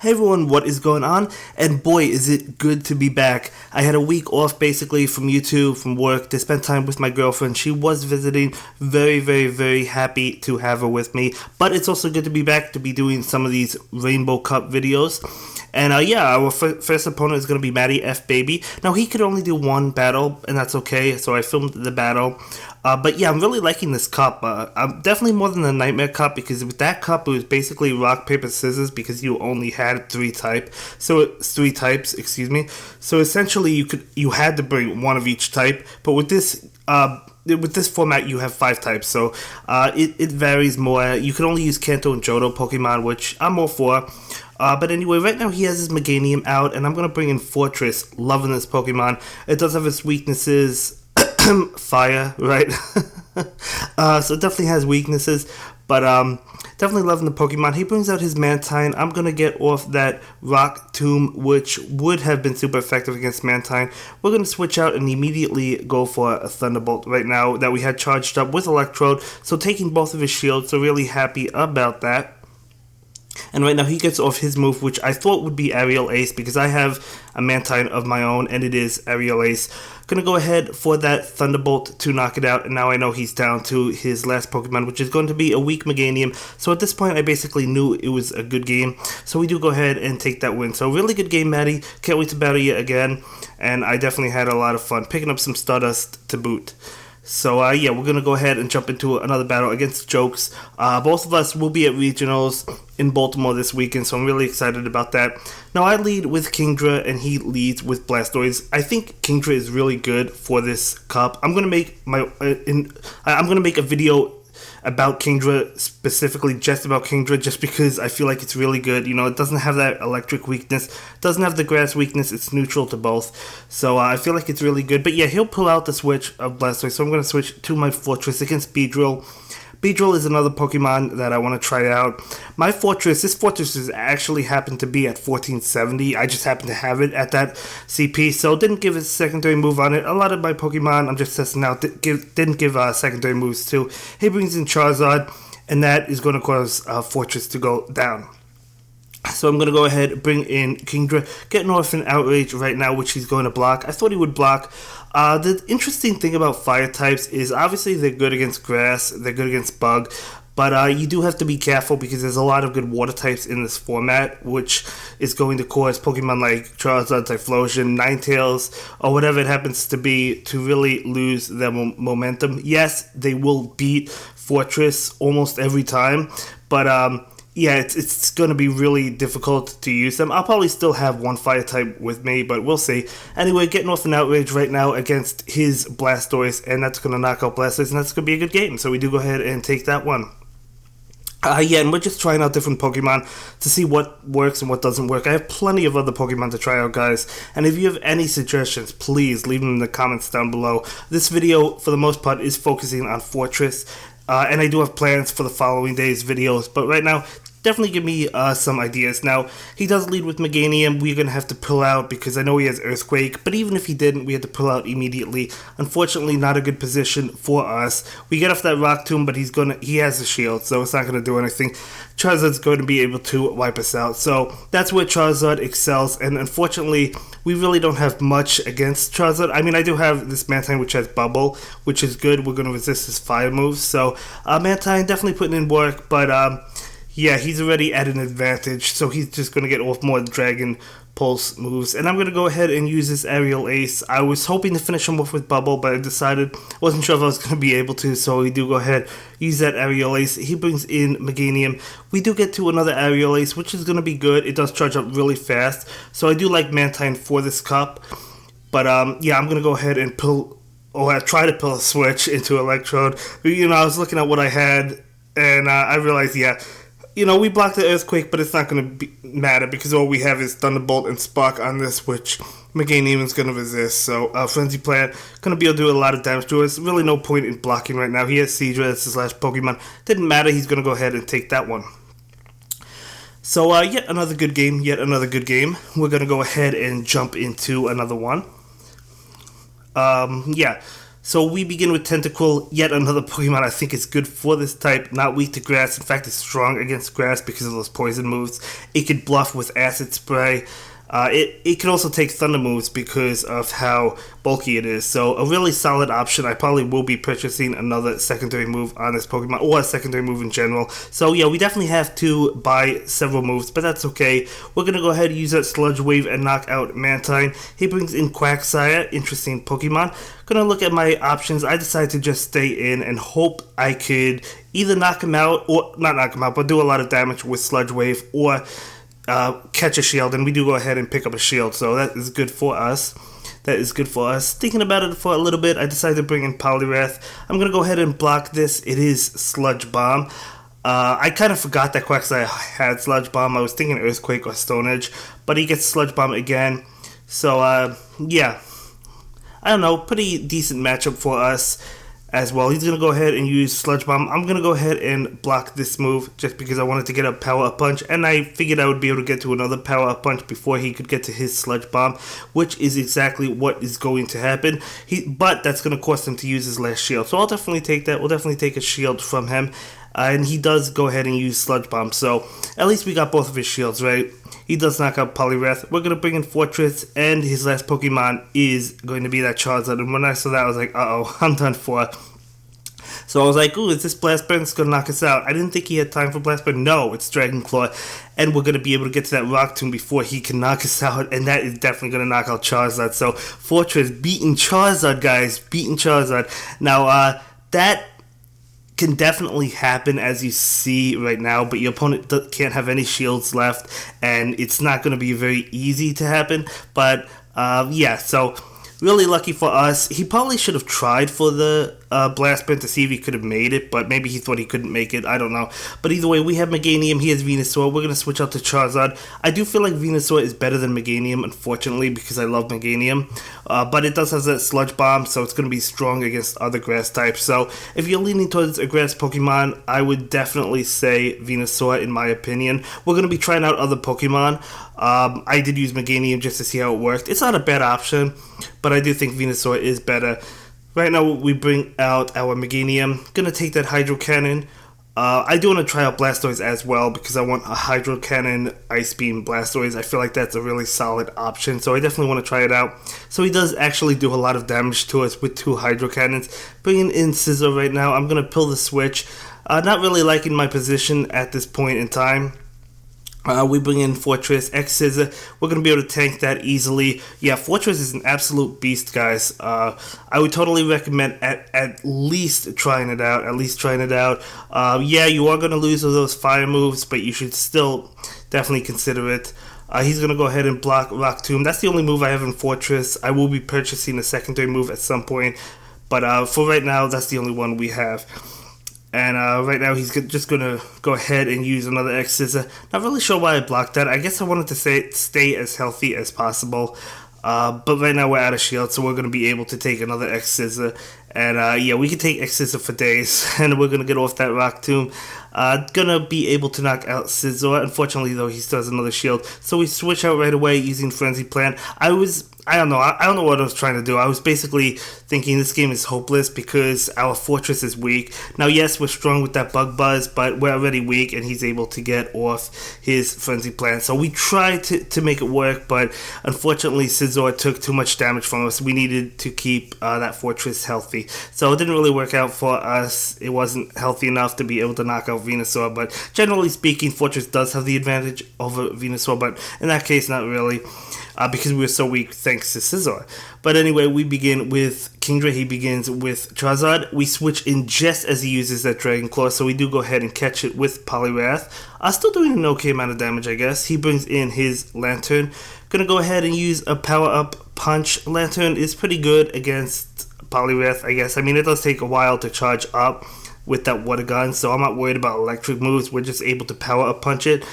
Hey everyone, what is going on? And boy, is it good to be back. I had a week off basically from YouTube, from work, to spend time with my girlfriend. She was visiting. Very happy to have her with me. But it's also good to be back to be doing some of these Rainbow Cup videos. And our first opponent is going to be Matty F. Baby. Now, he could only do one battle, and that's okay, so I filmed the battle. But yeah, I'm really liking this cup. I'm definitely more than the Nightmare Cup, because with that cup, it was basically rock, paper, scissors, because you only had three types, excuse me. So essentially, you had to bring one of each type, but with this format, you have 5 types, so it varies more. You can only use Kanto and Johto Pokemon, which I'm all for. But anyway, right now he has his Meganium out, and I'm going to bring in Forretress. Loving this Pokemon. It does have its weaknesses. Fire, right? So it definitely has weaknesses, but definitely loving the Pokemon. He brings out his Mantine. I'm going to get off that Rock Tomb, which would have been super effective against Mantine. We're going to switch out and immediately go for a Thunderbolt right now that we had charged up with Electrode, so taking both of his shields, so really happy about that. And right now he gets off his move, which I thought would be Aerial Ace, because I have a Mantine of my own, and it is Aerial Ace. Gonna go ahead for that Thunderbolt to knock it out, and now I know he's down to his last Pokemon, which is going to be a weak Meganium. So at this point, I basically knew it was a good game. So we do go ahead and take that win. So really good game, Matty. Can't wait to battle you again. And I definitely had a lot of fun picking up some Stardust to boot. So, we're going to go ahead and jump into another battle against Jokes. Both of us will be at Regionals in Baltimore this weekend, so I'm really excited about that. Now, I lead with Kingdra, and he leads with Blastoise. I think Kingdra is really good for this cup. I'm going to make a video about Kingdra, specifically just about Kingdra, just because I feel like it's really good. You know, it doesn't have that electric weakness, doesn't have the grass weakness, it's neutral to both. So I feel like it's really good. But yeah, he'll pull out the switch of Blastoise, so I'm going to switch to my Forretress against Beedrill. Beedrill is another Pokemon that I want to try out. This Forretress has actually happened to be at 1470. I just happened to have it at that CP, so didn't give a secondary move on it. A lot of my Pokemon I'm just testing out didn't give secondary moves to. He brings in Charizard, and that is going to cause Forretress to go down. So I'm going to go ahead and bring in Kingdra, getting off an Outrage right now, which he's going to block. I thought he would block. The interesting thing about fire types is obviously they're good against grass, they're good against bug, but you do have to be careful because there's a lot of good water types in this format, which is going to cause Pokemon like Charizard, Typhlosion, Ninetales, or whatever it happens to be to really lose their momentum. Yes, they will beat Forretress almost every time, but yeah, it's going to be really difficult to use them. I'll probably still have one fire type with me, but we'll see. Anyway, getting off an Outrage right now against his Blastoise, and that's going to knock out Blastoise, and that's going to be a good game. So we do go ahead and take that one. And we're just trying out different Pokemon to see what works and what doesn't work. I have plenty of other Pokemon to try out, guys. And if you have any suggestions, please leave them in the comments down below. This video, for the most part, is focusing on Forretress. And I do have plans for the following day's videos. But right now, definitely give me some ideas. Now, he does lead with Meganium. We're going to have to pull out because I know he has Earthquake, but even if he didn't, we had to pull out immediately. Unfortunately, not a good position for us. We get off that Rock Tomb, but he has a shield, so it's not going to do anything. Charizard's going to be able to wipe us out. So that's where Charizard excels, and unfortunately, we really don't have much against Charizard. I mean, I do have this Mantine, which has Bubble, which is good. We're going to resist his fire moves. So Mantine definitely putting in work, but yeah, he's already at an advantage, so he's just going to get off more Dragon Pulse moves. And I'm going to go ahead and use this Aerial Ace. I was hoping to finish him off with Bubble, but I wasn't sure if I was going to be able to, so we do go ahead, use that Aerial Ace. He brings in Meganium. We do get to another Aerial Ace, which is going to be good. It does charge up really fast, so I do like Mantine for this cup. But yeah, I'm going to go ahead and try to pull a switch into Electrode. You know, I was looking at what I had, and I realized, yeah, you know, we blocked the Earthquake, but it's not going to matter because all we have is Thunderbolt and Spark on this, which Meganium is going to resist. So, Frenzy Plant going to be able to do a lot of damage to us. Really no point in blocking right now. He has Seadra as his last Pokemon. Didn't matter. He's going to go ahead and take that one. So, yet another good game. We're going to go ahead and jump into another one. Yeah. So we begin with Tentacle, yet another Pokemon I think is good for this type, not weak to grass. In fact, it's strong against grass because of those poison moves. It could bluff with Acid Spray. It can also take Thunder moves because of how bulky it is. So a really solid option. I probably will be purchasing another secondary move on this Pokemon, or a secondary move in general. So yeah, we definitely have to buy several moves, but that's okay. We're going to go ahead and use that Sludge Wave and knock out Mantine. He brings in Quagsire, interesting Pokemon. Gonna look at my options. I decided to just stay in and hope I could either knock him out, or not knock him out, but do a lot of damage with Sludge Wave, or catch a shield, and we do go ahead and pick up a shield, so that is good for us. Thinking about it for a little bit, I decided to bring in Poliwrath. I'm going to go ahead and block this. It is Sludge Bomb. I kind of forgot that Quagsire had Sludge Bomb. I was thinking Earthquake or Stone Edge, but he gets Sludge Bomb again. So, yeah. I don't know, pretty decent matchup for us as well. He's going to go ahead and use Sludge Bomb. I'm going to go ahead and block this move just because I wanted to get a Power Up Punch, and I figured I would be able to get to another Power Up Punch before he could get to his Sludge Bomb, which is exactly what is going to happen. But that's going to cost him to use his last shield, so I'll definitely take that. We'll definitely take a shield from him, and he does go ahead and use Sludge Bomb, so at least we got both of his shields, right? He does knock out Poliwrath. We're going to bring in Forretress, and his last Pokemon is going to be that Charizard. And when I saw that, I was like, uh-oh, I'm done for. So I was like, ooh, is this Blast Burn that's going to knock us out? I didn't think he had time for Blast Burn. No, it's Dragon Claw. And we're going to be able to get to that Rock Tomb before he can knock us out. And that is definitely going to knock out Charizard. So Forretress beating Charizard, guys. Beating Charizard. Now, that can definitely happen, as you see right now, but your opponent can't have any shields left, and it's not going to be very easy to happen. But yeah, so really lucky for us. He probably should have tried for the Blast Burn to see if he could have made it, but maybe he thought he couldn't make it. I don't know. But either way, we have Meganium. He has Venusaur. We're going to switch out to Charizard. I do feel like Venusaur is better than Meganium, unfortunately, because I love Meganium. But it does have that Sludge Bomb, so it's going to be strong against other grass types. So if you're leaning towards a grass Pokemon, I would definitely say Venusaur, in my opinion. We're going to be trying out other Pokemon. I did use Meganium just to see how it worked. It's not a bad option, but I do think Venusaur is better. Right now, we bring out our Meganium. Gonna take that Hydro Cannon. I do want to try out Blastoise as well because I want a Hydro Cannon, Ice Beam, Blastoise. I feel like that's a really solid option, so I definitely want to try it out. So he does actually do a lot of damage to us with 2 Hydro Cannons. Bringing in Scizor right now. I'm gonna pull the switch. Not really liking my position at this point in time. We bring in Forretress, X-Scissor. We're going to be able to tank that easily. Yeah, Forretress is an absolute beast, guys. I would totally recommend at least trying it out. Yeah, you are going to lose those fire moves, but you should still definitely consider it. He's going to go ahead and block Rock Tomb. That's the only move I have in Forretress. I will be purchasing a secondary move at some point, but for right now, that's the only one we have. And right now he's just going to go ahead and use another X-Scissor. Not really sure why I blocked that. I guess I wanted to stay as healthy as possible. But right now we're out of shield, so we're going to be able to take another X-Scissor. And yeah, we can take X-Scissor for days. And we're going to get off that Rock Tomb. Gonna be able to knock out Scizor. Unfortunately, though, he still has another shield. So we switch out right away using Frenzy Plant. I don't know what I was trying to do. I was basically thinking this game is hopeless because our Forretress is weak. Now, yes, we're strong with that Bug Buzz, but we're already weak, and he's able to get off his Frenzy Plant. So we tried to make it work, but unfortunately, Scizor took too much damage from us. We needed to keep that Forretress healthy. So it didn't really work out for us. It wasn't healthy enough to be able to knock out Venusaur, but generally speaking, Forretress does have the advantage over Venusaur, but in that case, not really. Because we were so weak thanks to Scizor. But anyway, we begin with Kingdra. He begins with Charizard. We switch in just as he uses that Dragon Claw, so we do go ahead and catch it with Poliwrath. Still doing an okay amount of damage, I guess. He brings in his Lantern. Gonna go ahead and use a Power Up Punch. Lantern is pretty good against Poliwrath, I guess. I mean, it does take a while to charge up with that Water Gun, so I'm not worried about electric moves. We're just able to Power Up Punch it.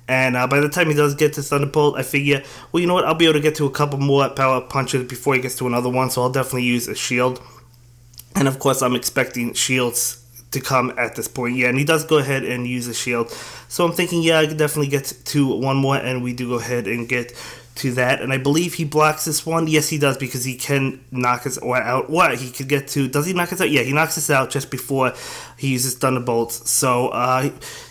And by the time he does get to Thunderbolt, I figure, well, you know what, I'll be able to get to a couple more Power Up Punches before he gets to another one, so I'll definitely use a shield. And of course, I'm expecting shields to come at this point. Yeah, and he does go ahead and use a shield. So I'm thinking, yeah, I could definitely get to one more, and we do go ahead and get to that. And I believe he blocks this one. Yes, he does, because he can knock us out. What? He could get to... Does he knock us out? Yeah, he knocks us out just before he uses Thunderbolts. So,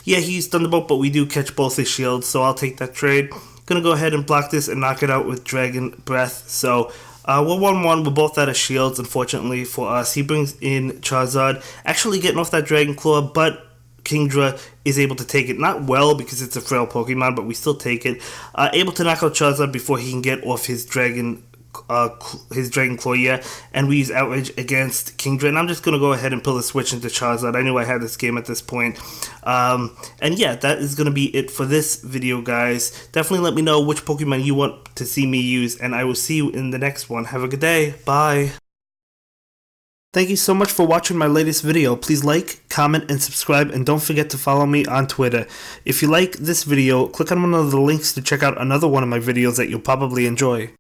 yeah, he used Thunderbolt, but we do catch both his shields, so I'll take that trade. Gonna go ahead and block this and knock it out with Dragon Breath. So, we're 1-1. We're both out of shields, unfortunately for us. He brings in Charizard, actually getting off that Dragon Claw, but Kingdra is able to take it. Not well, because it's a frail Pokemon, but we still take it. Able to knock out Charizard before he can get off his Dragon Claw, yeah. And we use Outrage against Kingdra, and I'm just going to go ahead and pull the switch into Charizard. I knew I had this game at this point. And yeah, that is going to be it for this video, guys. Definitely let me know which Pokemon you want to see me use, and I will see you in the next one. Have a good day. Bye. Thank you so much for watching my latest video. Please like, comment, and subscribe, and don't forget to follow me on Twitter. If you like this video, click on one of the links to check out another one of my videos that you'll probably enjoy.